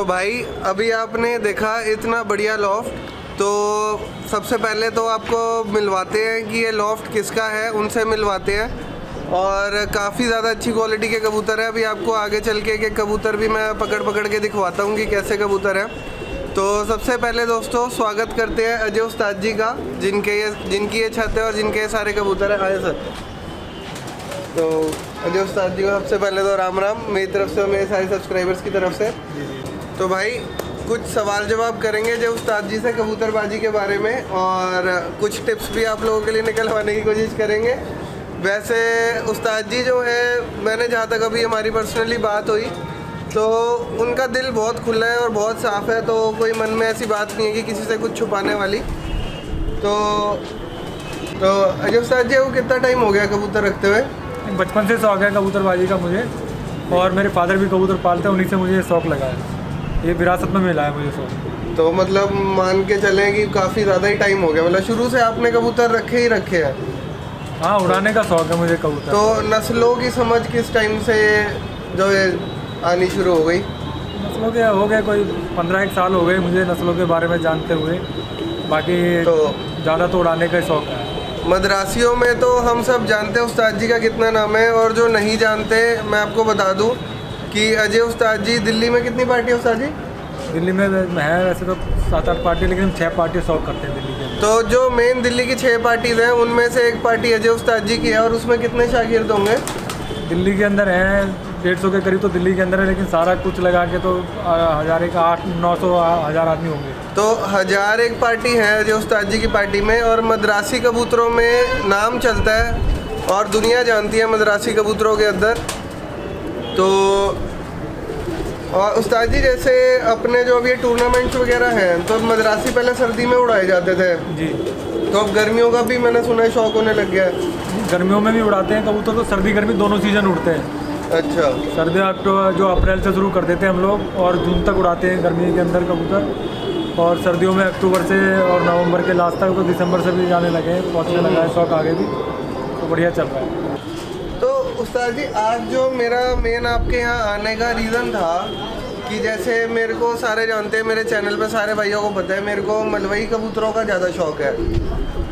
भाई अभी आपने देखा इतना बढ़िया लॉफ्ट, तो सबसे पहले तो आपको मिलवाते हैं कि ये लॉफ्ट किसका है, उनसे मिलवाते हैं। और काफ़ी ज़्यादा अच्छी क्वालिटी के कबूतर है। अभी आपको आगे चल के एक कबूतर भी मैं पकड़ के दिखवाता हूँ कि कैसे कबूतर है। तो सबसे पहले दोस्तों स्वागत करते हैं अजय उस्ताद जी का, जिनकी ये छत है और जिनके ये सारे कबूतर हैं। आए सर। तो अजय उस्ताद जी को सबसे पहले तो राम राम मेरी तरफ से और मेरे सारे सब्सक्राइबर्स की तरफ से। तो भाई कुछ सवाल जवाब करेंगे अजय उस्ताद जी से कबूतरबाजी के बारे में, और कुछ टिप्स भी आप लोगों के लिए निकलवाने की कोशिश करेंगे। वैसे उस्ताद जी जो है, मैंने जहाँ तक अभी हमारी पर्सनली बात हुई तो उनका दिल बहुत खुला है और बहुत साफ़ है, तो कोई मन में ऐसी बात नहीं है कि किसी से कुछ छुपाने वाली। तो अजय उस्ताद जी को कितना टाइम हो गया कबूतर रखते हुए? बचपन से शौक है कबूतरबाजी का मुझे, और मेरे फादर भी कबूतर पालते हैं, उन्हीं से मुझे ये शौक़ लगा है। ये विरासत में मिला है मुझे शौक़। तो मतलब मान के चलें कि काफ़ी ज़्यादा ही टाइम हो गया, मतलब शुरू से आपने कबूतर रखे ही रखे हैं? हाँ, उड़ाने का शौक़ है मुझे कबूतर। तो नस्लों की समझ किस टाइम से जो है आनी शुरू हो गई? नस्लों के हो गए कोई 15 साल हो गए मुझे नस्लों के बारे में जानते हुए। बाकी तो ज़्यादा तो उड़ाने का ही शौक़ है। मद्रासियों में तो हम सब जानते हैं उस्ताद जी का कितना नाम है, और जो नहीं जानते मैं आपको बता दूं कि अजय उस्ताद जी दिल्ली में कितनी पार्टी है उस्ताद जी? दिल्ली में है वैसे तो 7-8 पार्टी, लेकिन 6 पार्टी शौक़ करते हैं दिल्ली के। तो जो मेन दिल्ली की 6 पार्टीज़ हैं उनमें से एक पार्टी अजय उस्ताद जी की है, और उसमें कितने शागिर्द होंगे? दिल्ली के अंदर हैं 150 के करीब तो दिल्ली के अंदर है, लेकिन सारा कुछ लगा के तो 800-900-1000 आदमी होंगे। तो 1000 एक पार्टी है अजय उस्ताद जी की पार्टी में, और मद्रासी कबूतरों में नाम चलता है और दुनिया जानती है मद्रासी कबूतरों के अंदर। तो और उस्ताद जी जैसे अपने जो अभी टूर्नामेंट्स वगैरह हैं, तो मद्रासी पहले सर्दी में उड़ाए जाते थे जी, तो अब गर्मियों का भी मैंने सुना है शौक होने लग गया है। गर्मियों में भी उड़ाते हैं कबूतर, तो सर्दी गर्मी दोनों सीजन उड़ते हैं। अच्छा। सर्दी जो अप्रैल से शुरू कर देते हैं हम लोग, और जून तक उड़ाते हैं गर्मी के अंदर कबूतर, और सर्दियों में अक्टूबर से और नवंबर के लास्ट तक, तो दिसंबर से भी जाने लगे हैं, पहुँचने लगा है शौक आगे भी, तो बढ़िया चल रहा है। तो उस्ताद जी आज जो मेरा मेन आपके यहाँ आने का रीज़न था कि जैसे मेरे को सारे जानते हैं, मेरे चैनल पे सारे भाइयों को पता है मेरे को मलवई कबूतरों का ज़्यादा शौक़ है।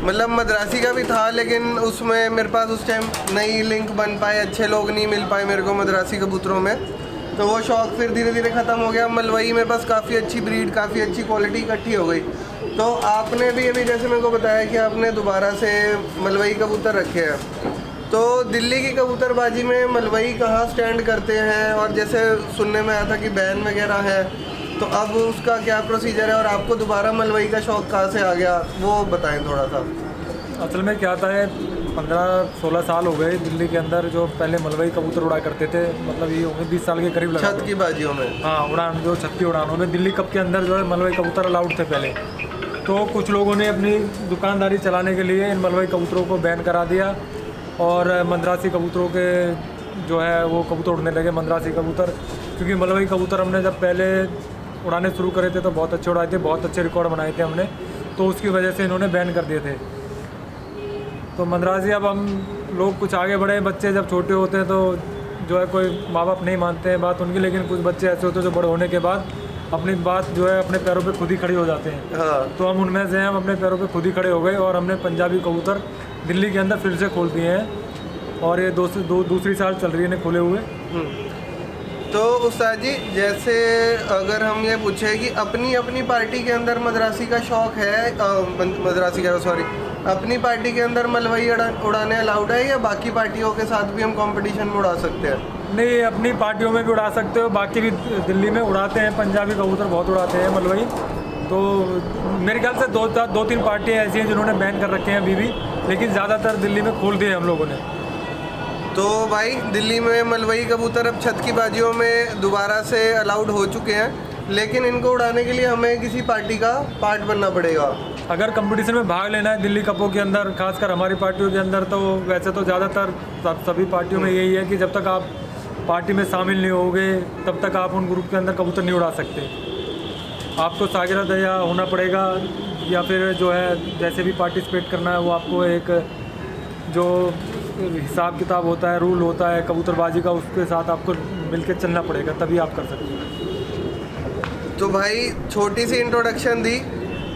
मतलब मद्रासी का भी था, लेकिन उसमें मेरे पास उस टाइम नई लिंक बन पाए, अच्छे लोग नहीं मिल पाए मेरे को मद्रासी कबूतरों में, तो वो शौक़ फिर धीरे धीरे ख़त्म हो गया। मलवई मेरे पास काफ़ी अच्छी ब्रीड, काफ़ी अच्छी क्वालिटी इकट्ठी हो गई। तो आपने भी अभी जैसे मेरे को बताया कि आपने दोबारा से मलवई कबूतर रखे हैं, तो दिल्ली की कबूतरबाजी में मलवई कहाँ स्टैंड करते हैं? और जैसे सुनने में आया था कि बैन वगैरह है, तो अब उसका क्या प्रोसीजर है, और आपको दोबारा मलवई का शौक़ कहाँ से आ गया वो बताएं थोड़ा सा। असल में क्या था है, 15-16 साल हो गए दिल्ली के अंदर जो पहले मलवई कबूतर उड़ा करते थे, मतलब ये होंगे 20 साल के करीब लगा छत की बाजियों में। हाँ, उड़ान जो छत की उड़ानों में दिल्ली कप के अंदर जो है मलवई कबूतर अलाउड थे पहले। तो कुछ लोगों ने अपनी दुकानदारी चलाने के लिए इन मलवई कबूतरों को बैन करा दिया, और मद्रासी कबूतरों के जो है वो कबूतर उड़ने लगे, मद्रासी कबूतर। क्योंकि मलवई कबूतर हमने जब पहले उड़ाने शुरू करे थे तो बहुत अच्छे उड़ाए थे, बहुत अच्छे रिकॉर्ड बनाए थे हमने, तो उसकी वजह से इन्होंने बैन कर दिए थे। तो मद्रासी, अब हम लोग कुछ आगे बढ़े, बच्चे जब छोटे होते हैं तो जो है कोई माँ बाप नहीं मानते हैं बात उनकी, लेकिन कुछ बच्चे ऐसे होते हैं जो बड़े होने के बाद अपनी बात जो है अपने पैरों पे खुद ही खड़े हो जाते हैं। हाँ। तो हम उनमें से हैं, हम अपने पैरों पे खुद ही खड़े हो गए, और हमने पंजाबी कबूतर दिल्ली के अंदर फिर से खोल दिए हैं, और ये दूसरी साल चल रही है इन्हें खोले हुए। तो उस्ताद जी जैसे अगर हम ये पूछे कि अपनी अपनी पार्टी के अंदर मद्रासी का शौक़ है, अपनी पार्टी के अंदर मलवई उड़ाने अलाउड है, या बाकी पार्टियों के साथ भी हम कंपटीशन में उड़ा सकते हैं? नहीं, अपनी पार्टियों में भी उड़ा सकते हो, बाकी भी दिल्ली में उड़ाते हैं, पंजाबी कबूतर बहुत उड़ाते हैं मलवई। तो मेरे ख्याल से 2-3 पार्टियाँ ऐसी हैं जिन्होंने बैन कर रखे हैं अभी भी, लेकिन ज़्यादातर दिल्ली में खोल दिए हम लोगों ने। तो भाई दिल्ली में मलवई कबूतर अब छत की बाजियों में दोबारा से अलाउड हो चुके हैं, लेकिन इनको उड़ाने के लिए हमें किसी पार्टी का पार्ट बनना पड़ेगा। अगर कंपटीशन में भाग लेना है दिल्ली कपों के अंदर, खासकर हमारी पार्टियों के अंदर, तो वैसे तो ज़्यादातर सभी पार्टियों में यही है कि जब तक आप पार्टी में शामिल नहीं होगे तब तक आप उन ग्रुप के अंदर कबूतर नहीं उड़ा सकते। आपको शागिर्द या होना पड़ेगा, या फिर जो है जैसे भी पार्टिसिपेट करना है वो आपको एक जो हिसाब किताब होता है, रूल होता है कबूतरबाजी का, उसके साथ आपको मिलकर चलना पड़ेगा, तभी आप कर सकते हैं। तो भाई छोटी सी इंट्रोडक्शन दी,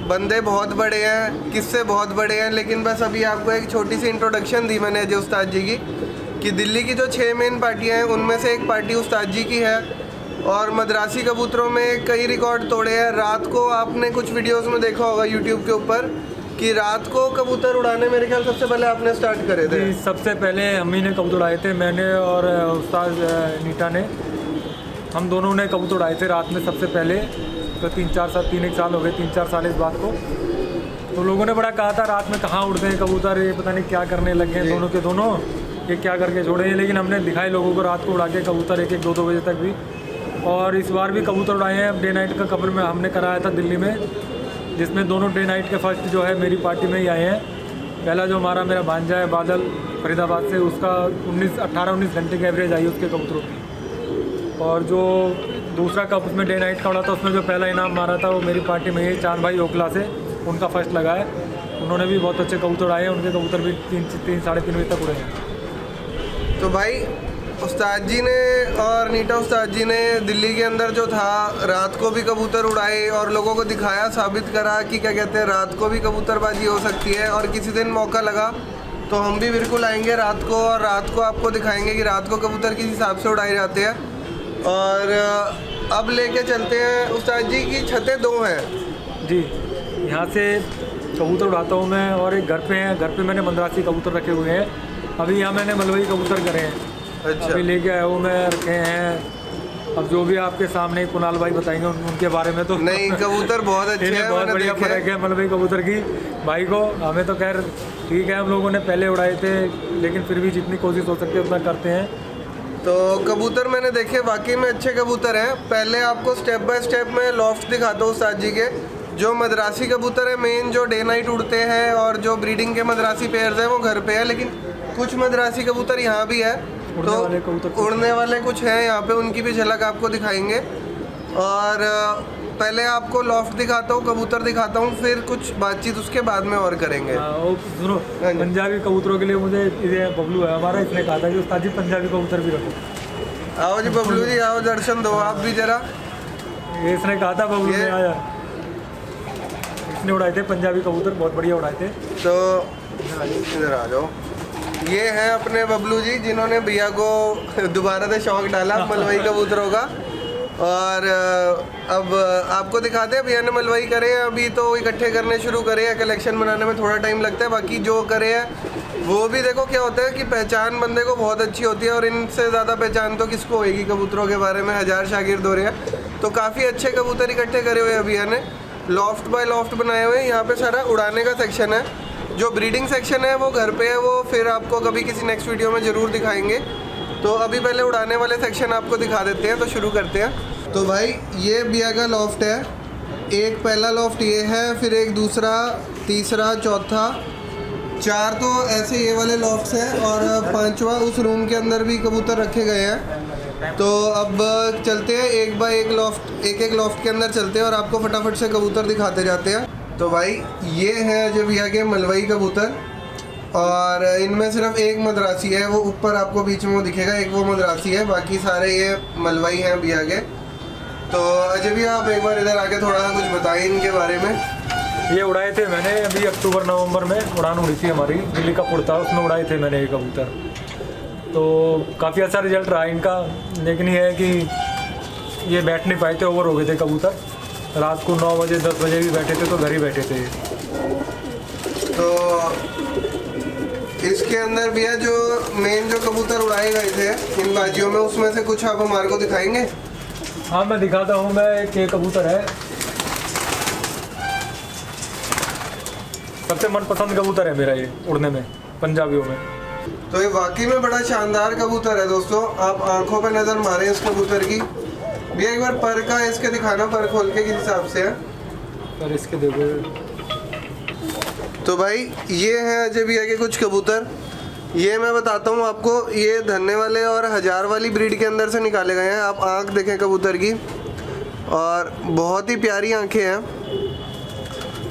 बंदे बहुत बड़े हैं, किससे बहुत बड़े हैं, लेकिन बस अभी आपको एक छोटी सी इंट्रोडक्शन दी मैंने अजय उस्ताद जी की कि दिल्ली की जो 6 मेन पार्टियाँ हैं उनमें से एक पार्टी उस्ताद जी की है और मद्रासी कबूतरों में कई रिकॉर्ड तोड़े हैं। रात को आपने कुछ वीडियोस में देखा होगा यूट्यूब के ऊपर कि रात को कबूतर उड़ाने मेरे ख्याल सबसे पहले आपने स्टार्ट करे थे। जी, सबसे पहले हम ही ने कबूतर उड़ाए थे, मैंने और उस्ताद नीटा ने, हम दोनों ने कबूतर उड़ाए थे रात में सबसे पहले। तो 3-1 साल हो गए, 3-4 साल इस बात को। तो लोगों ने बड़ा कहा था रात में कहाँ उड़ते हैं कबूतर, ये पता नहीं क्या करने लगे हैं दोनों के दोनों, ये क्या करके छोड़े हैं। लेकिन हमने दिखाए लोगों को रात को उड़ा के कबूतर 1-1, 2-2 बजे तक भी। और इस बार भी कबूतर उड़ाए हैं। डे नाइट का कवर में हमने कराया था दिल्ली में, जिसमें दोनों डे नाइट के फर्स्ट जो है मेरी पार्टी में ही आए हैं। पहला जो मेरा भांजा है बादल फरीदाबाद से, उसका 18-19 घंटे की एवरेज आई उसके कबूतरों की। और जो दूसरा कप उसमें डे नाइट का उड़ा था, उसमें जो पहला इनाम मारा था वो मेरी पार्टी में ही चांद भाई ओखला से, उनका फर्स्ट लगा है। उन्होंने भी बहुत अच्छे कबूतर उड़ाए हैं, उनके कबूतर भी 3-3 बजे तक उड़े हैं। तो भाई उस्ताद जी ने और नीटा उस्ताद जी ने दिल्ली के अंदर जो था रात को भी कबूतर उड़ाए और लोगों को दिखाया, साबित करा कि क्या कहते हैं रात को भी कबूतरबाजी हो सकती है। और किसी दिन मौका लगा तो हम भी बिल्कुल आएंगे रात को और रात को आपको दिखाएंगे कि रात को कबूतर किस हिसाब से उड़ाए जाते हैं। और अब लेके चलते हैं, उस्ताद जी की छतें 2 हैं। जी, यहाँ से कबूतर उड़ाता हूँ मैं। और एक घर पे हैं, घर पे मैंने मद्रासी कबूतर रखे हुए हैं। अभी यहाँ मैंने मलवई कबूतर करे हैं। अच्छा, अभी लेके आया हूँ मैं, रखे हैं। अब जो भी आपके सामने कुणाल भाई बताएंगे उनके बारे में। तो नहीं, कबूतर बहुत अच्छे हैं, बहुत बढ़िया देखे फर्क है मलवई कबूतर की भाई को। हमें तो खैर ठीक है, हम लोगों ने पहले उड़ाए थे, लेकिन फिर भी जितनी कोशिश हो सकती है उतना करते हैं। तो कबूतर मैंने देखे, वाकई में अच्छे कबूतर हैं। पहले आपको स्टेप बाय स्टेप मैं लॉफ्ट दिखाता हूँ उस्ताद जी के। जो मद्रासी कबूतर है मेन जो डे नाइट उड़ते हैं और जो ब्रीडिंग के मद्रासी पेयर्स हैं वो घर पे है, लेकिन कुछ मद्रासी कबूतर यहाँ भी है। तो उड़ने वाले कुछ हैं यहाँ पे, उनकी भी झलक आपको दिखाएंगे। और पहले आपको लॉफ्ट दिखाता हूँ, कबूतर दिखाता हूँ, फिर कुछ बातचीत उसके बाद में और करेंगे। सुनो, पंजाबी कबूतरों के लिए मुझे ये बबलू है हमारा, इसने कहा था कि उस्ताद जी पंजाबी कबूतर भी रखो। आओ जी बबलू जी, आओ दर्शन दो आप भी जरा। ये इसने कहा था, बबलू ने आया, इसने उड़ाए थे पंजाबी कबूतर, बहुत बढ़िया उड़ाए थे। तो इधर आ जाओ, ये हैं अपने बबलू जी जिन्होंने भैया को दोबारा से शौक डाला मलवई कबूतरों का। और अब आपको दिखाते हैं, भैया ने मलवई करे हैं, अभी तो इकट्ठे करने शुरू करे हैं। कलेक्शन बनाने में थोड़ा टाइम लगता है, बाकी जो करे हैं वो भी देखो क्या होता है कि पहचान बंदे को बहुत अच्छी होती है। और इनसे ज़्यादा पहचान तो किसको होएगी कबूतरों के बारे में, 1000 शागिर्द हो रहे हैं। तो काफ़ी अच्छे कबूतर इकट्ठे करे हुए हैं भैया ने, लॉफ्ट बाय लॉफ्ट बनाए हुए हैं। यहाँ पे सारा उड़ाने का सेक्शन है, जो ब्रीडिंग सेक्शन है वो घर पे है, वो फिर आपको कभी किसी नेक्स्ट वीडियो में ज़रूर दिखाएंगे। तो अभी पहले उड़ाने वाले सेक्शन आपको दिखा देते हैं, तो शुरू करते हैं। तो भाई ये भैया का लॉफ्ट है, एक पहला लॉफ्ट ये है, फिर एक दूसरा, तीसरा, चौथा, 4 तो ऐसे ये वाले लॉफ्ट्स हैं और 5वां उस रूम के अंदर भी कबूतर रखे गए हैं। तो अब चलते हैं एक बाय एक लॉफ्ट, एक लॉफ्ट के अंदर चलते हैं और आपको फटाफट से कबूतर दिखाते जाते हैं। तो भाई ये है जो भैया के मलवई कबूतर, और इनमें सिर्फ एक मद्रासी है, वो ऊपर आपको बीच में वो दिखेगा, एक वो मद्रासी है, बाकी सारे ये मलवई हैं भैया के। तो अजय भैया आप एक बार इधर आके थोड़ा सा कुछ बताएं इनके बारे में। ये उड़ाए थे मैंने अभी अक्टूबर-नवंबर में, उड़ान उड़ी थी हमारी, दिल्ली का पुड़ था, उसमें उड़ाए थे मैंने ये कबूतर। तो काफ़ी अच्छा रिजल्ट रहा इनका, लेकिन ये है कि ये बैठ नहीं पाए थे, ओवर हो गए थे कबूतर। रात को 9 बजे 10 बजे भी बैठे थे तो घर ही बैठे थे। तो इसके अंदर भैया जो मेन जो कबूतर उड़ाए गए थे इन बाजियों में, उसमें से कुछ आप हमारे को दिखाएंगे? हाँ मैं दिखाता हूँ। मैं एक कबूतर है, सबसे मनपसंद कबूतर है मेरा ये उड़ने में, पंजाबियों में। तो ये वाकई में बड़ा शानदार कबूतर है दोस्तों। आप आंखों पे नज़र मारें इस कबूतर की। भैया एक बार पर का इसके दिखाना, पर खोल के किस हिसाब से है पर इसके देखो। तो भाई ये हैं अजय भैया के कुछ कबूतर। ये मैं बताता हूँ आपको, ये धन्ने वाले और 1000 वाली ब्रीड के अंदर से निकाले गए हैं। आप आँख देखें कबूतर की, और बहुत ही प्यारी आंखें हैं,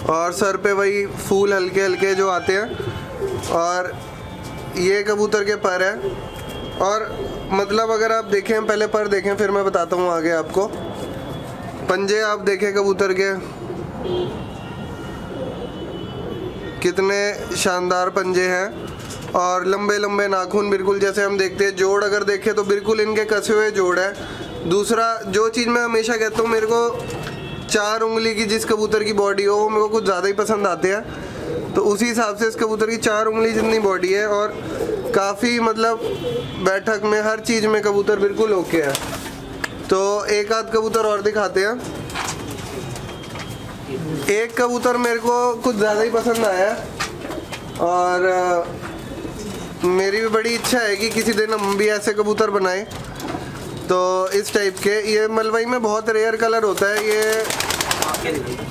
और सर पे वही फूल हल्के हल्के जो आते हैं। और ये कबूतर के पर है, और मतलब अगर आप देखें, पहले पर देखें फिर मैं बताता हूँ आगे आपको। पंजे आप देखें कबूतर के, कितने शानदार पंजे हैं और लंबे लंबे नाखून, बिल्कुल जैसे हम देखते हैं। जोड़ अगर देखें तो बिल्कुल इनके कसे हुए जोड़ है। दूसरा जो चीज़ मैं हमेशा कहता हूँ, मेरे को 4 उंगली की जिस कबूतर की बॉडी हो वो मेरे को कुछ ज़्यादा ही पसंद आते हैं, तो उसी हिसाब से इस कबूतर की 4 उंगली जितनी बॉडी है और काफ़ी मतलब बैठक में हर चीज़ में कबूतर बिल्कुल ओके है। तो एक आध कबूतर और दिखाते हैं। एक कबूतर मेरे को कुछ ज़्यादा ही पसंद आया और मेरी भी बड़ी इच्छा है कि किसी दिन हम भी ऐसे कबूतर बनाएं। तो इस टाइप के, ये मलवई में बहुत रेयर कलर होता है, ये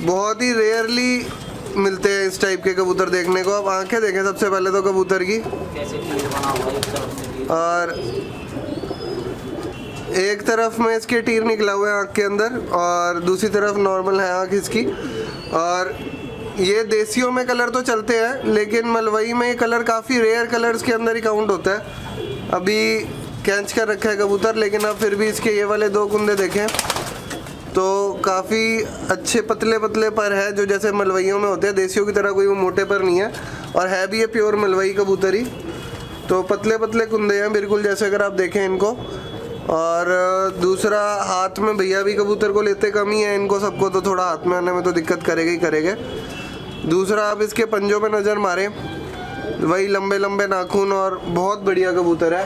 बहुत ही रेयरली मिलते हैं इस टाइप के कबूतर देखने को। अब आंखें देखें सबसे पहले तो कबूतर की, और एक तरफ में इसके टीर निकला हुआ है आँख के अंदर और दूसरी तरफ नॉर्मल है आँख इसकी। और ये देसियों में कलर तो चलते हैं, लेकिन मलवई में ये कलर काफ़ी रेयर कलर्स के अंदर ही काउंट होता है। अभी कैच कर रखा है कबूतर, लेकिन अब फिर भी इसके ये वाले 2 कुंदे देखें तो काफ़ी अच्छे पतले पतले पर है, जो जैसे मलवइयों में होते हैं। देसियों की तरह कोई वो मोटे पर नहीं है, और है भी ये प्योर मलवई कबूतर ही। तो पतले पतले कुंदे हैं बिल्कुल, जैसे अगर आप देखें इनको। और दूसरा, हाथ में भैया भी कबूतर को लेते कम ही है, इनको सबको तो थोड़ा हाथ में आने में तो दिक्कत करेगा ही करेगा। दूसरा, आप इसके पंजों पे नज़र मारें, वही लंबे लंबे नाखून और बहुत बढ़िया कबूतर है।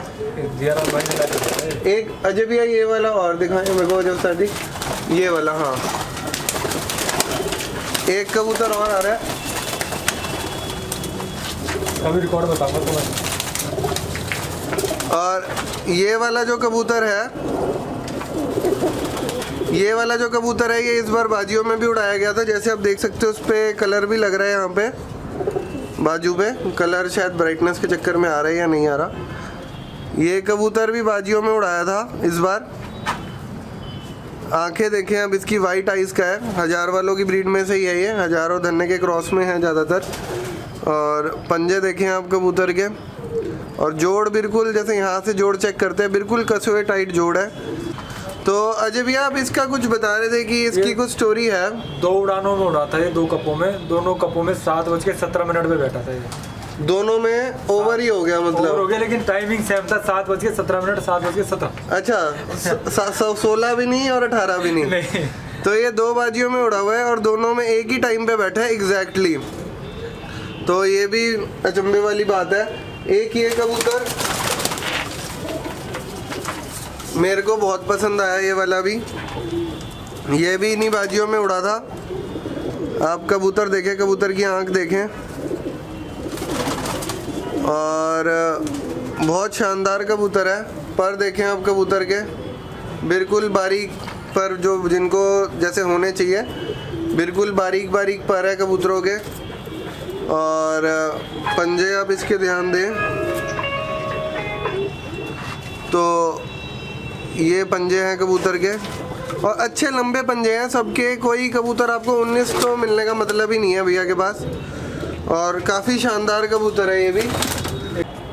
एक अजय भैया ये वाला और दिखाएं मेरे को, जब सर जी ये वाला, हाँ एक कबूतर और आ रहा है, अभी रिकॉर्ड बताऊंगा तुम्हें। और ये वाला जो कबूतर है, ये वाला जो कबूतर है, ये इस बार बाजियों में भी उड़ाया गया था। जैसे आप देख सकते हो उस पर कलर भी लग रहा है, यहाँ पे बाजू पे कलर शायद ब्राइटनेस के चक्कर में आ रहा है या नहीं आ रहा। ये कबूतर भी बाजियों में उड़ाया था इस बार। आंखें देखें अब इसकी, वाइट आइज़ का है, 1000 वालों की ब्रीड में से ही है ये, 1000 और धन्ने के क्रॉस में है ज़्यादातर। और पंजे देखें आप कबूतर के, और जोड़ बिल्कुल जैसे यहाँ से जोड़ चेक करते हैं, बिल्कुल कसे हुए टाइट जोड़ है। तो अजय भैया आप इसका कुछ बता रहे थे कि इसकी कुछ स्टोरी है। 2 उड़ानों में उड़ा था ये, 2 कपों में, दोनों कपों में 7:17 पे बैठा था ये। दोनों में ओवर ही हो गया मतलब? ओवर हो गया, लेकिन टाइमिंग सेम था, 7:17, 7:17। अच्छा, 16 भी नहीं और 18 भी नहीं, नहीं। तो ये 2 बाजियों में उड़ा हुआ है और दोनों में एक ही टाइम पे बैठा है एग्जैक्टली। तो ये भी अचंभे वाली बात है। एक ये कबूतर मेरे को बहुत पसंद आया, ये वाला भी, ये भी इन्हीं बाजियों में उड़ा था। आप कबूतर देखें, कबूतर की आंख देखें, और बहुत शानदार कबूतर है। पर देखें आप कबूतर के, बिल्कुल बारीक पर, जो जिनको जैसे होने चाहिए, बिल्कुल बारीक बारीक पर है कबूतरों के। और पंजे आप इसके ध्यान दें तो ये पंजे हैं कबूतर के, और अच्छे लंबे पंजे हैं सबके। कोई कबूतर आपको 19 तो मिलने का मतलब ही नहीं है भैया के पास, और काफ़ी शानदार कबूतर है ये भी।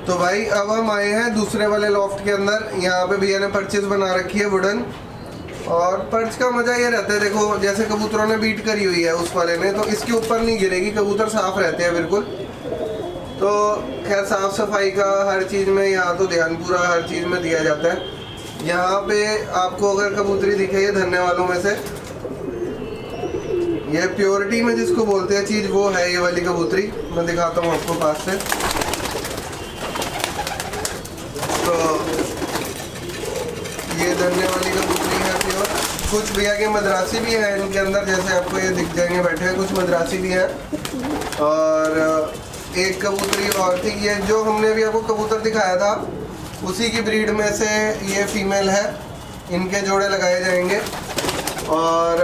तो भाई अब हम आए हैं दूसरे वाले लॉफ्ट के अंदर। यहाँ पे भैया ने पर्चेस बना रखी है वुडन, और पर्च का मज़ा ये रहता है, देखो जैसे कबूतरों ने बीट करी हुई है उस वाले ने, तो इसके ऊपर नहीं गिरेगी, कबूतर साफ़ रहते हैं बिल्कुल। तो खैर साफ़ सफाई का हर चीज़ में यहाँ तो ध्यान पूरा हर चीज़ में दिया जाता है। यहाँ पे आपको अगर कबूतरी दिखे ये धन्ने वालों में से, ये प्योरिटी में जिसको बोलते हैं चीज़, वो है ये वाली कबूतरी। मैं दिखाता हूँ आपको पास से। तो ये धन्ने वाली कबूतरी है प्योर। कुछ भैया के मद्रासी भी है इनके अंदर, जैसे आपको ये दिख जाएंगे बैठे हैं, कुछ मद्रासी भी है। और एक कबूतरी और थी, ये जो हमने अभी आपको कबूतर दिखाया था उसी की ब्रीड में से ये फीमेल है, इनके जोड़े लगाए जाएंगे। और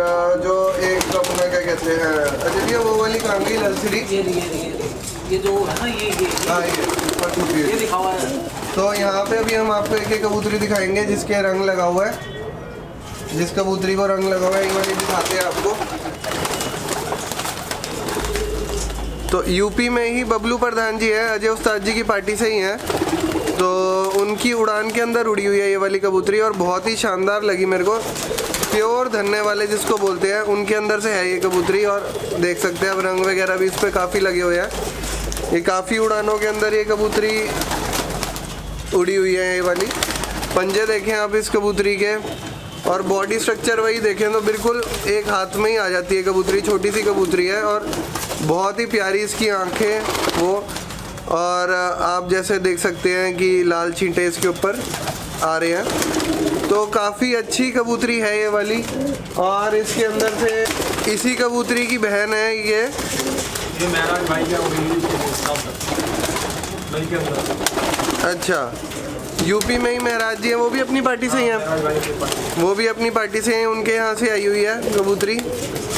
जो एक अपना क्या कहते हैं अजय भैया, वो वाली कहाँ गई ललसरी? ये जो है ना, ये हाँ ये दिखा हुआ है। तो यहाँ पे अभी हम आपको एक कबूतरी दिखाएंगे जिसके रंग लगा हुआ है, जिस कबूतरी को रंग लगा हुआ है, ये वाली दिखाते हैं आपको। तो यूपी में ही बबलू प्रधान जी है, अजय उस्ताद जी की पार्टी से ही हैं, तो उनकी उड़ान के अंदर उड़ी हुई है ये वाली कबूतरी, और बहुत ही शानदार लगी मेरे को। प्योर धन्ने वाले जिसको बोलते हैं उनके अंदर से है ये कबूतरी। और देख सकते हैं अब रंग वगैरह भी इस पर काफ़ी लगे हुए हैं। ये काफ़ी उड़ानों के अंदर ये कबूतरी उड़ी हुई है। ये वाली पंजे देखें आप इस कबूतरी के, और बॉडी स्ट्रक्चर वही देखें तो बिल्कुल एक हाथ में ही आ जाती है कबूतरी। छोटी सी कबूतरी है और बहुत ही प्यारी इसकी आंखें वो। और आप जैसे देख सकते हैं कि लाल छींटे इसके ऊपर आ रहे हैं। तो काफ़ी अच्छी कबूतरी है ये वाली। और इसके अंदर से इसी कबूतरी की बहन है ये महराज भाई के अंदर। अच्छा, यूपी में ही महराज जी हैं, वो भी अपनी पार्टी से ही हैं। वो भी अपनी पार्टी से हैं, उनके यहाँ से आई हुई है कबूतरी।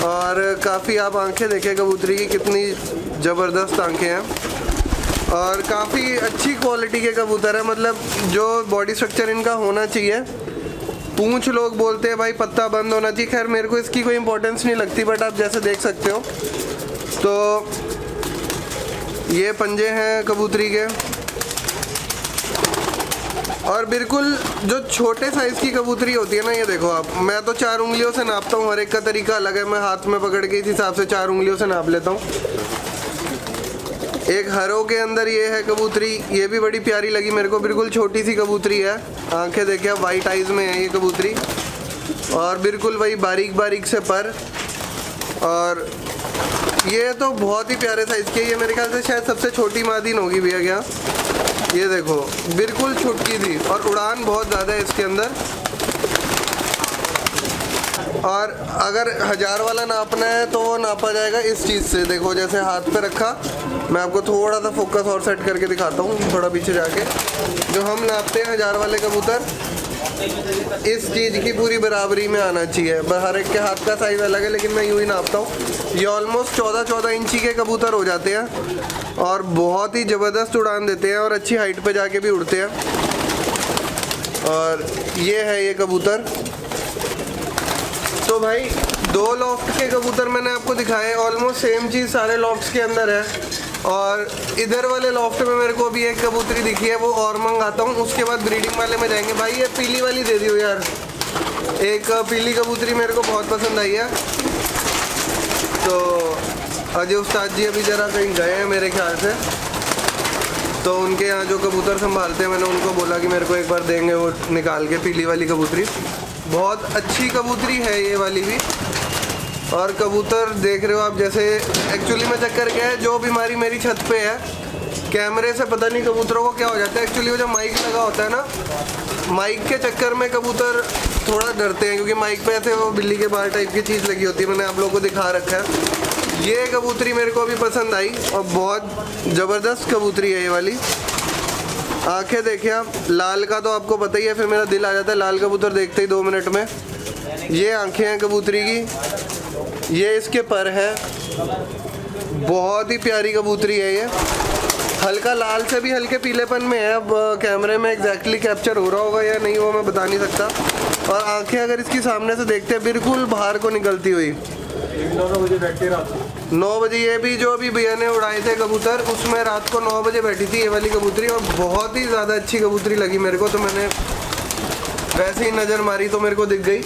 और काफ़ी आप आंखें देखें कबूतरी की, कितनी ज़बरदस्त आंखें हैं। और काफ़ी अच्छी क्वालिटी के कबूतर है, मतलब जो बॉडी स्ट्रक्चर इनका होना चाहिए। पूंछ लोग बोलते हैं भाई पत्ता बंद होना चाहिए, खैर मेरे को इसकी कोई इंपॉर्टेंस नहीं लगती, बट आप जैसे देख सकते हो। तो ये पंजे हैं कबूतरी के। और बिल्कुल जो छोटे साइज़ की कबूतरी होती है ना, ये देखो आप, मैं तो 4 उंगलियों से नापता हूँ, हर एक का तरीका अलग है। मैं हाथ में पकड़ के इस हिसाब से 4 उंगलियों से नाप लेता हूँ। एक हरों के अंदर ये है कबूतरी, ये भी बड़ी प्यारी लगी मेरे को। बिल्कुल छोटी सी कबूतरी है, आंखें देखिए आप, वाइट आइज़ में है ये कबूतरी। और बिल्कुल वही बारीक बारीक से पर। और ये तो बहुत ही प्यारे साइज़ की है। ये मेरे ख्याल से शायद सबसे छोटी मादीन होगी भैया क्या। ये देखो बिल्कुल छुटकी थी, और उड़ान बहुत ज़्यादा है इसके अंदर। और अगर 1000 वाला नापना है तो वो नापा जाएगा इस चीज़ से। देखो जैसे हाथ पे रखा, मैं आपको थोड़ा सा फोकस और सेट करके दिखाता हूँ, थोड़ा पीछे जाके। जो हम नापते हैं 1000 वाले कबूतर, इस चीज़ की पूरी बराबरी में आना चाहिए। हर एक के हाथ का साइज़ अलग है, लेकिन मैं यूँ ही नापता हूँ। ये ऑलमोस्ट 14-14 इंची के कबूतर हो जाते हैं, और बहुत ही ज़बरदस्त उड़ान देते हैं, और अच्छी हाइट पे जाके भी उड़ते हैं। और ये है ये कबूतर। तो भाई 2 लॉफ्ट के कबूतर मैंने आपको दिखाए, ऑलमोस्ट सेम चीज़ सारे लॉफ्ट्स के अंदर है। और इधर वाले लॉफ्ट में मेरे को अभी एक कबूतरी दिखी है, वो और मंगाता हूँ, उसके बाद ब्रीडिंग वाले में जाएंगे। भाई ये पीली वाली दे दियो यार, एक पीली कबूतरी मेरे को बहुत पसंद आई है। तो अजय उस्ताद जी अभी ज़रा कहीं गए हैं मेरे ख्याल से, तो उनके यहाँ जो कबूतर संभालते हैं, मैंने उनको बोला कि मेरे को एक बार देंगे वो निकाल के पीली वाली कबूतरी। बहुत अच्छी कबूतरी है ये वाली भी। और कबूतर देख रहे हो आप, जैसे एक्चुअली में चक्कर क्या है, जो बीमारी मेरी छत पे है, कैमरे से पता नहीं कबूतरों को क्या हो जाता है। एक्चुअली वो जो माइक लगा होता है ना, माइक के चक्कर में कबूतर थोड़ा डरते हैं, क्योंकि माइक पे ऐसे वो बिल्ली के बाल टाइप की चीज़ लगी होती है। मैंने आप लोगों को दिखा रखा है। ये कबूतरी मेरे को अभी पसंद आई, और बहुत ज़बरदस्त कबूतरी है ये वाली। आंखें देखिए आप, लाल का तो आपको पता ही है, फिर मेरा दिल आ जाता है लाल कबूतर देखते ही 2 मिनट में। ये आंखें हैं कबूतरी की, ये इसके पर है। बहुत ही प्यारी कबूतरी है ये, हल्का लाल से भी हल्के पीलेपन में है। अब कैमरे में एग्जैक्टली कैप्चर हो रहा होगा या नहीं वो मैं बता नहीं सकता। और आंखें अगर इसकी सामने से देखते हैं, बिल्कुल बाहर को निकलती हुई। 9 बजे बैठती रात को, 9 बजे। ये भी जो अभी भैया ने उड़ाए थे कबूतर, उसमें रात को 9 बजे बैठी थी ये वाली कबूतरी, और बहुत ही ज़्यादा अच्छी कबूतरी लगी मेरे को। तो मैंने वैसे ही नज़र मारी तो मेरे को दिख गई।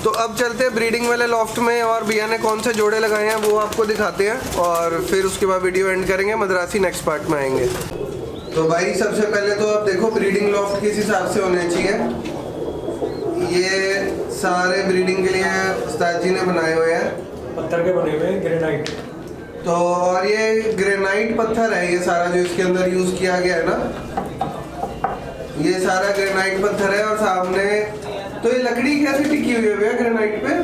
तो अब चलते हैं ब्रीडिंग वाले लॉफ्ट में, और भैया ने कौन से जोड़े लगाए हैं वो आपको दिखाते हैं, और फिर उसके बाद वीडियो एंड करेंगे। मद्रासी नेक्स्ट पार्ट में आएंगे। तो भाई सबसे पहले तो आप देखो ब्रीडिंग लॉफ्ट किस हिसाब से होने चाहिए। ये सारे ब्रीडिंग के लिए उस्ताद जी ने बनाए हुए हैं, पत्थर के बने हुए हैं, ग्रेनाइट। तो और ये ग्रेनाइट पत्थर है, ये सारा जो इसके अंदर यूज़ किया गया है ना, ये सारा ग्रेनाइट पत्थर है। और सामने तो ये लकड़ी कैसे टिकी हुई है भैया ग्रेनाइट पे?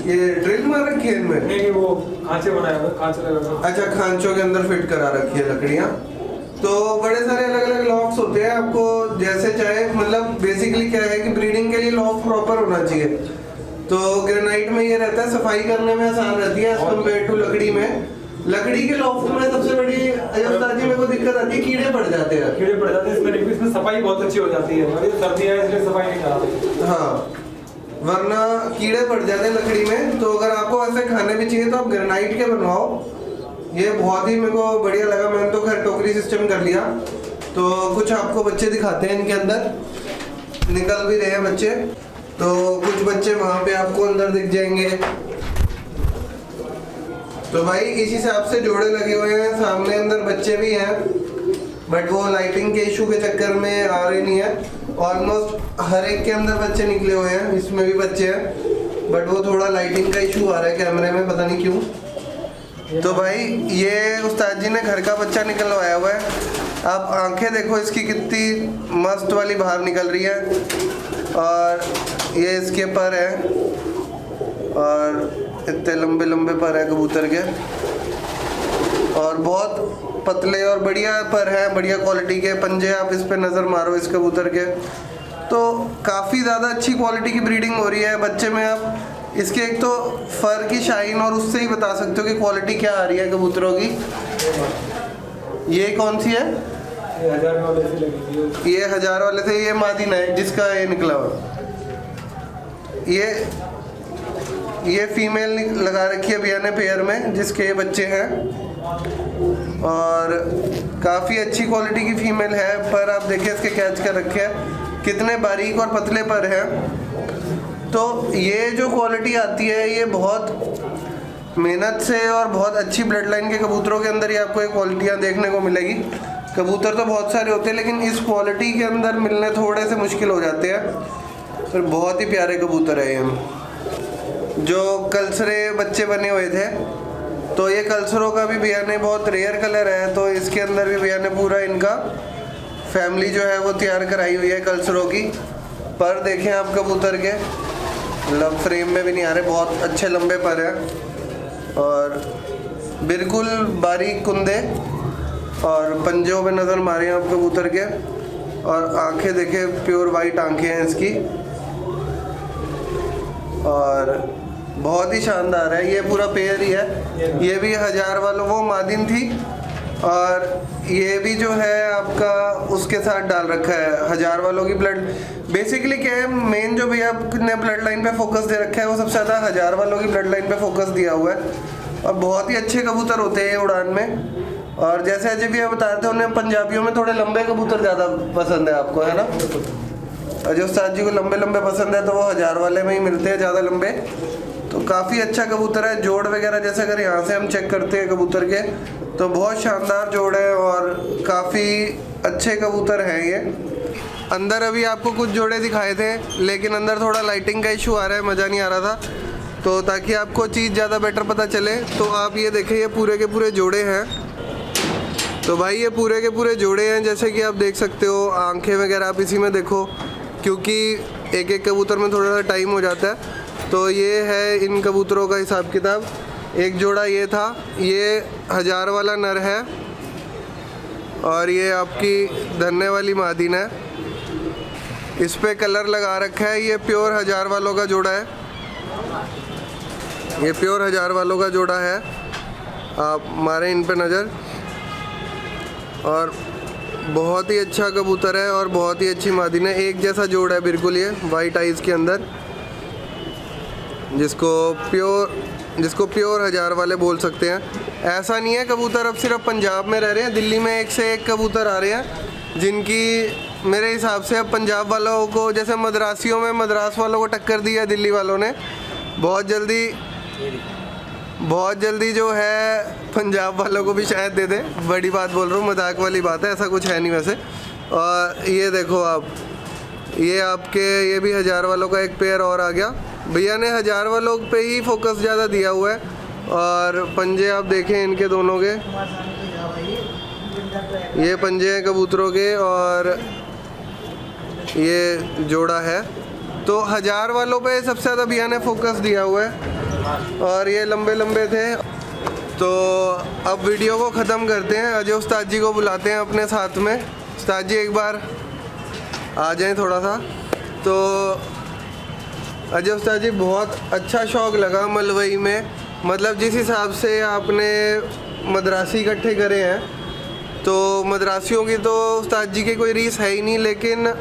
ये ड्रिल मार रखी है इनमें? नहीं, वो खांचे बनाए हुए, खांचे लगे हुए। अच्छा, खांचों के अंदर फिट करा रखी है लकड़ियाँ। तो बड़े सारे अलग अलग लॉफ्ट्स होते हैं, आपको जैसे चाहे, मतलब बेसिकली क्या है कि ब्रीडिंग के लिए लॉफ्ट प्रॉपर होना चाहिए। तो ग्रेनाइट में ये रहता है, सफाई करने में आसान रहती है एज कम्पेयर टू लकड़ी में। लकड़ी के लॉफ्ट में सबसे बड़ी उस्ताद जी मेरे को दिक्कत आती है, कीड़े पड़ जाते हैं। कीड़े पड़ जाते हैं इसमें सफाई बहुत अच्छी हो जाती है, अभी सर्दियाँ है इसलिए सफाई नहीं कराते। हाँ, वरना कीड़े पड़ जाते हैं लकड़ी में। तो अगर आपको ऐसे खाने भी चाहिए तो आप ग्रेनाइट के बनवाओ। ये बहुत ही मेरे को बढ़िया लगा। मैंने तो खैर टोकरी सिस्टम कर लिया। तो कुछ आपको बच्चे दिखाते हैं, इनके अंदर निकल भी रहे हैं बच्चे। तो कुछ बच्चे वहाँ पे आपको अंदर दिख जाएंगे। तो भाई इस हिसाब से जोड़े लगे हुए हैं, सामने अंदर बच्चे भी हैं, बट वो लाइटिंग के इशू के चक्कर में आ रहे नहीं है। ऑलमोस्ट हर एक के अंदर बच्चे निकले हुए हैं, इसमें भी बच्चे हैं, बट वो थोड़ा लाइटिंग का इशू आ रहा है कैमरे में, पता नहीं क्यों। तो भाई ये उस्ताद जी ने घर का बच्चा निकलवाया हुआ है। आप आंखें देखो इसकी कितनी मस्त वाली बाहर निकल रही है, और ये इसके पर है, और इतने लंबे लंबे पर है कबूतर के, और बहुत पतले और बढ़िया पर है, बढ़िया क्वालिटी के पंजे। आप इस पे नज़र मारो इस कबूतर के, तो काफ़ी ज़्यादा अच्छी क्वालिटी की ब्रीडिंग हो रही है बच्चे में। आप इसके एक तो फर की शाइन और उससे ही बता सकते हो कि क्वालिटी क्या आ रही है कबूतरों की। ये कौन सी है? ये 1000 वाले से लगी। ये 1000 वाले से, ये मादिन है जिसका ये निकला हुआ। ये फीमेल लगा रखी है भैया ने पेयर में, जिसके ये बच्चे हैं, और काफ़ी अच्छी क्वालिटी की फीमेल है। पर आप देखिए इसके कैच कर रखे हैं, कितने बारीक और पतले पर हैं। तो ये जो क्वालिटी आती है ये बहुत मेहनत से और बहुत अच्छी ब्लड लाइन के कबूतरों के अंदर ही आपको ये क्वालिटियाँ देखने को मिलेगी। कबूतर तो बहुत सारे होते हैं, लेकिन इस क्वालिटी के अंदर मिलने थोड़े से मुश्किल हो जाते हैं। पर बहुत ही प्यारे कबूतर है ये। जो कल्सरे बच्चे बने हुए थे, तो ये कल्सरों का भी भैया ने बहुत रेयर कलर है, तो इसके अंदर भी भैया ने पूरा इनका फैमिली जो है वो तैयार कराई हुई है कल्सरों की। पर देखें आप कबूतर के, मतलब फ्रेम में भी नहीं आ रहे, बहुत अच्छे लंबे पर हैं, और बिल्कुल बारीक कुंदे, और पंजों पे नज़र मारे आप कबूतर के, और आंखें देखें प्योर वाइट आंखें हैं इसकी, और बहुत ही शानदार है। ये पूरा पेयर ही है। ये भी 1000 वालों, वो मादिन थी, और ये भी जो है आपका उसके साथ डाल रखा है 1000 वालों की ब्लड। बेसिकली क्या है, मेन जो भैया ने ब्लड लाइन पे फोकस दे रखा है वो सबसे ज़्यादा 1000 वालों की ब्लड लाइन पे फोकस दिया हुआ है, और बहुत ही अच्छे कबूतर होते हैं उड़ान में। और जैसे अजय भैया बताते हैं, उन्हें पंजाबियों में थोड़े लंबे कबूतर ज़्यादा पसंद है आपको, है ना? अजय उस्ताद जी को लंबे लंबे पसंद है, तो वो 1000 वाले में ही मिलते हैं ज़्यादा लंबे। तो काफ़ी अच्छा कबूतर है। जोड़ वगैरह जैसे अगर यहाँ से हम चेक करते हैं कबूतर के, तो बहुत शानदार जोड़ है, और काफ़ी अच्छे कबूतर हैं ये। अंदर अभी आपको कुछ जोड़े दिखाए थे, लेकिन अंदर थोड़ा लाइटिंग का इशू आ रहा है, मज़ा नहीं आ रहा था। तो ताकि आपको चीज़ ज़्यादा बेटर पता चले, तो आप ये देखें, ये पूरे के पूरे जोड़े हैं। तो भाई ये पूरे के पूरे जोड़े हैं, जैसे कि आप देख सकते हो। आंखें वगैरह आप इसी में देखो, क्योंकि एक एक कबूतर में थोड़ा सा टाइम हो जाता है। तो ये है इन कबूतरों का हिसाब किताब। एक जोड़ा ये था, ये 1000 वाला नर है, और ये आपकी धन्ने वाली मादिन है। इस पे कलर लगा रखा है। ये प्योर 1000 वालों का जोड़ा है, ये प्योर 1000 वालों का जोड़ा है। आप मारें इन पे नज़र, और बहुत ही अच्छा कबूतर है और बहुत ही अच्छी मादिन है। एक जैसा जोड़ है बिल्कुल, ये वाइट आइज़ के अंदर, जिसको प्योर 1000 वाले बोल सकते हैं। ऐसा नहीं है कबूतर अब सिर्फ पंजाब में रह रहे हैं, दिल्ली में एक से एक कबूतर आ रहे हैं, जिनकी मेरे हिसाब से अब पंजाब वालों को, जैसे मद्रासियों में मद्रास वालों को टक्कर दी है दिल्ली वालों ने। बहुत जल्दी जो है पंजाब वालों को भी शायद दे दे। बड़ी बात बोल रहा हूँ, मजाक वाली बात है, ऐसा कुछ है नहीं वैसे। और ये देखो आप, ये आपके ये भी 1000 वालों का एक पेयर और आ गया। भैया ने 1000 वालों पे ही फोकस ज़्यादा दिया हुआ है। और पंजे आप देखें इनके दोनों के, ये पंजे हैं कबूतरों के, और ये जोड़ा है। तो 1000 वालों पे सबसे ज़्यादा भैया ने फोकस दिया हुआ है, और ये लंबे लंबे थे। तो अब वीडियो को ख़त्म करते हैं। अजय उस्ताद जी को बुलाते हैं अपने साथ में। उस्ताद जी एक बार आ जाएं थोड़ा सा। तो अजय उस्ताद जी, बहुत अच्छा शौक़ लगा मलवई में, मतलब जिस हिसाब से आपने मद्रासी इकट्ठे करे हैं, तो मद्रासियों की तो उस्ताद जी की कोई रीस है ही नहीं। लेकिन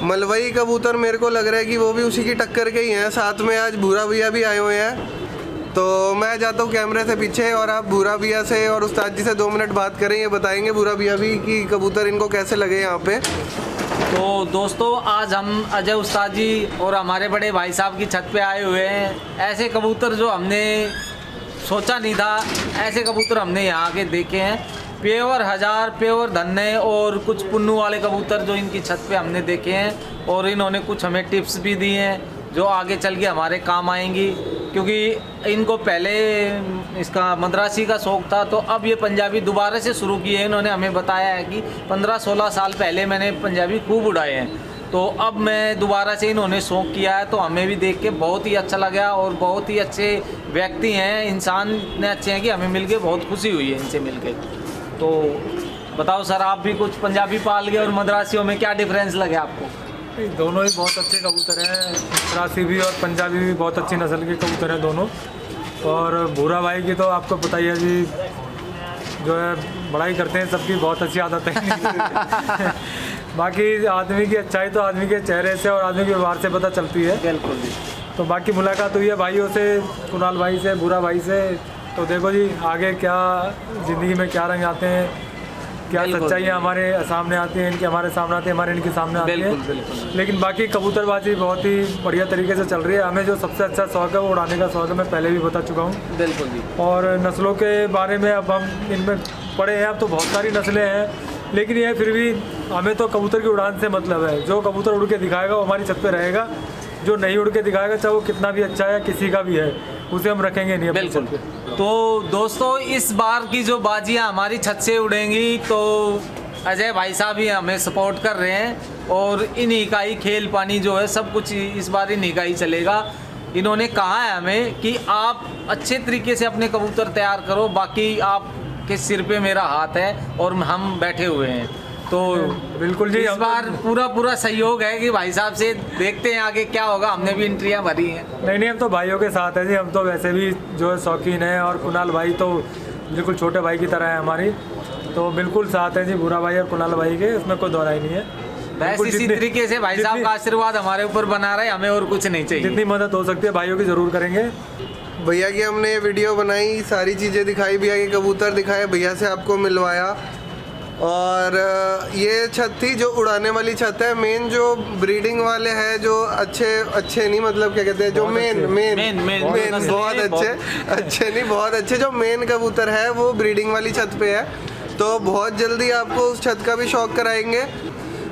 मलवई कबूतर मेरे को लग रहा है कि वो भी उसी की टक्कर के ही हैं। साथ में आज भूरा भैया भी आए हुए हैं। तो मैं जाता हूँ कैमरे से पीछे, और आप भूरा भैया से और उस्ताद जी से 2 मिनट बात करें। ये बताएंगे भूरा भैया भी कि कबूतर इनको कैसे लगे यहाँ पे। तो दोस्तों आज हम अजय उस्ताद जी और हमारे बड़े भाई साहब की छत पे आए हुए हैं। ऐसे कबूतर जो हमने सोचा नहीं था, ऐसे कबूतर हमने यहाँ आके देखे हैं। प्योर हजार, प्योर धन्ने और कुछ पुन्नू वाले कबूतर जो इनकी छत पे हमने देखे हैं। और इन्होंने कुछ हमें टिप्स भी दी हैं जो आगे चल के हमारे काम आएंगी, क्योंकि इनको पहले इसका मद्रासी का शौक़ था, तो अब ये पंजाबी दोबारा से शुरू किए हैं। इन्होंने हमें बताया है कि 15-16 साल पहले मैंने पंजाबी खूब उड़ाए हैं, तो अब मैं दोबारा से इन्होंने शौक़ किया है। तो हमें भी देख के बहुत ही अच्छा लगा और बहुत ही अच्छे व्यक्ति हैं, इंसान इतने अच्छे हैं कि हमें मिल के बहुत खुशी हुई है इनसे मिल के। तो बताओ सर, आप भी कुछ पंजाबी पाल गए और मद्रासियों में क्या डिफरेंस लगे आपको? दोनों ही बहुत अच्छे कबूतर हैं, मद्रासी भी और पंजाबी भी बहुत अच्छी नस्ल के कबूतर हैं दोनों। और भूरा भाई की तो आपको पता ही है जी, जो है बड़ाई करते हैं, सबकी बहुत अच्छी आदत है। बाकी आदमी की अच्छाई तो आदमी के चेहरे से और आदमी के व्यवहार से पता चलती है। बिल्कुल जी। तो बाकी मुलाकात हुई है भाइयों से, कुणाल भाई से, भूरा भाई से। तो देखो जी आगे क्या ज़िंदगी में क्या रंग आते हैं, क्या सच्चाइयाँ हमारे सामने आती हैं, इनके हमारे सामने आती है, हमारे इनके सामने आती है। लेकिन बाकी कबूतरबाजी बहुत ही बढ़िया तरीके से चल रही है। हमें जो सबसे अच्छा शौक़ है वो उड़ाने का शौक़ है, मैं पहले भी बता चुका हूँ। बिल्कुल जी। और नस्लों के बारे में अब हम इनमें पढ़े हैं, अब तो बहुत सारी नस्लें हैं, लेकिन ये फिर भी हमें तो कबूतर की उड़ान से मतलब है। जो कबूतर उड़ के दिखाएगा वो हमारी छत पे रहेगा, जो नहीं उड़ के दिखाएगा चाहे वो कितना भी अच्छा है, किसी का भी है, उसे हम रखेंगे नहीं अपनी छत पे। तो दोस्तों इस बार की जो बाजियाँ हमारी छत से उड़ेंगी, तो अजय भाई साहब ही हमें सपोर्ट कर रहे हैं और इन्हीं का ही खेल पानी जो है सब कुछ इस बार इन्हीं का ही चलेगा। इन्होंने कहा है हमें कि आप अच्छे तरीके से अपने कबूतर तैयार करो, बाकी आपके सिर पे मेरा हाथ है और हम बैठे हुए हैं। तो बिल्कुल जी, इस बार पूरा सहयोग है कि भाई साहब से देखते हैं आगे क्या होगा। हमने भी एंट्रियाँ भरी हैं। नहीं, हम तो भाइयों के साथ हैं जी, हम तो वैसे भी जो है शौकीन हैं। और कुणाल भाई तो बिल्कुल छोटे भाई की तरह है हमारी, तो बिल्कुल साथ हैं जी भूरा भाई और कुणाल भाई के, इसमें कोई दो राय नहीं है। बस इसी तरीके से भाई साहब का आशीर्वाद हमारे ऊपर बना रहे, हमें और कुछ नहीं चाहिए। जितनी मदद हो सकती है भाइयों की ज़रूर करेंगे। भैया की हमने वीडियो बनाई, सारी चीज़ें दिखाई, भैया के कबूतर दिखाए, भैया से आपको मिलवाया। और ये छत थी जो उड़ाने वाली छत है। मेन जो ब्रीडिंग वाले हैं, जो अच्छे नहीं, मतलब क्या कहते हैं, जो मेन बहुत अच्छे नहीं, बहुत अच्छे जो मेन कबूतर है वो ब्रीडिंग वाली छत पे है। तो बहुत जल्दी आपको उस छत का भी शौक कराएंगे,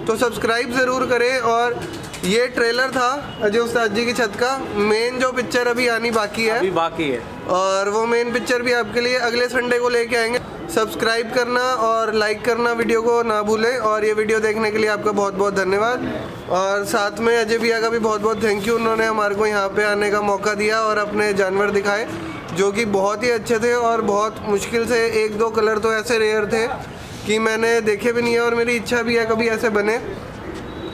तो सब्सक्राइब ज़रूर करें। और ये ट्रेलर था अजय उस्ताद जी की छत का। मेन जो पिक्चर अभी आनी बाकी है, और वो मेन पिक्चर भी आपके लिए अगले संडे को लेके आएंगे। सब्सक्राइब करना और लाइक करना वीडियो को ना भूलें। और ये वीडियो देखने के लिए आपका बहुत बहुत धन्यवाद। और साथ में अजय भैया का भी बहुत बहुत थैंक यू, उन्होंने हमारे को यहाँ पे आने का मौका दिया और अपने जानवर दिखाए जो कि बहुत ही अच्छे थे। और बहुत मुश्किल से 1-2 कलर तो ऐसे रेयर थे कि मैंने देखे भी नहीं है, और मेरी इच्छा भी है कभी ऐसे बने,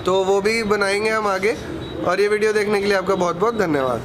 तो वो भी बनाएंगे हम आगे। और ये वीडियो देखने के लिए आपका बहुत बहुत धन्यवाद।